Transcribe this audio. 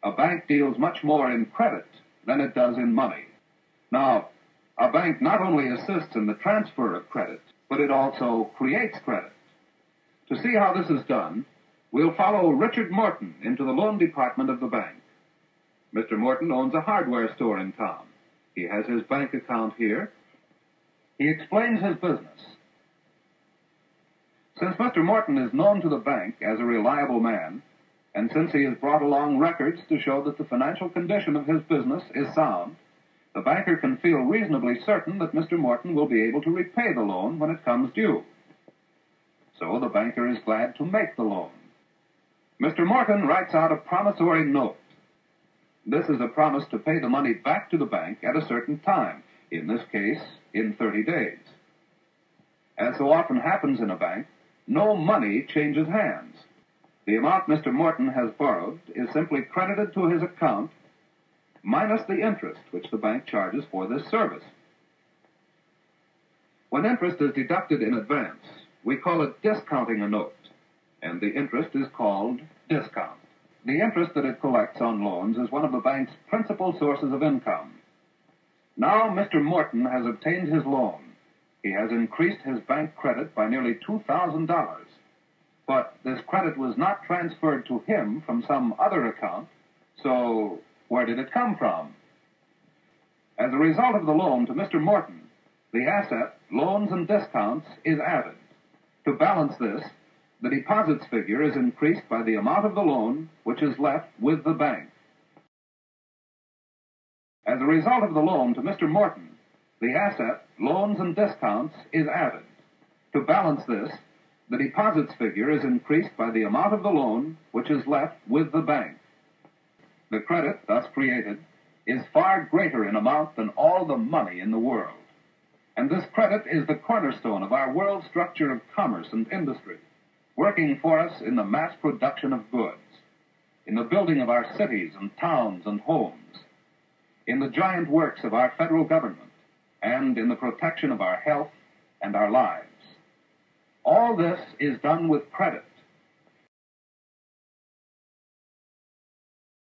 A bank deals much more in credit than it does in money. Now, a bank not only assists in the transfer of credit, but it also creates credit. To see how this is done, we'll follow Richard Morton into the loan department of the bank. Mr. Morton owns a hardware store in town. He has his bank account here. He explains his business. Since Mr. Morton is known to the bank as a reliable man, and since he has brought along records to show that the financial condition of his business is sound, the banker can feel reasonably certain that Mr. Morton will be able to repay the loan when it comes due. So the banker is glad to make the loan. Mr. Morton writes out a promissory note. This is a promise to pay the money back to the bank at a certain time, in this case, in 30 days. As so often happens in a bank, no money changes hands. The amount Mr. Morton has borrowed is simply credited to his account, minus the interest which the bank charges for this service. When interest is deducted in advance, we call it discounting a note, and the interest is called discount. The interest that it collects on loans is one of the bank's principal sources of income. Now Mr. Morton has obtained his loan. He has increased his bank credit by nearly $2,000. But this credit was not transferred to him from some other account, so where did it come from? As a result of the loan to Mr. Morton, the asset, loans and discounts, is added. To balance this, the deposits figure is increased by the amount of the loan which is left with the bank. As a result of the loan to Mr. Morton, the asset, loans and discounts, is added. To balance this, the deposits figure is increased by the amount of the loan which is left with the bank. The credit thus created is far greater in amount than all the money in the world. And this credit is the cornerstone of our world structure of commerce and industry, working for us in the mass production of goods, in the building of our cities and towns and homes, in the giant works of our federal government, and in the protection of our health and our lives. All this is done with credit,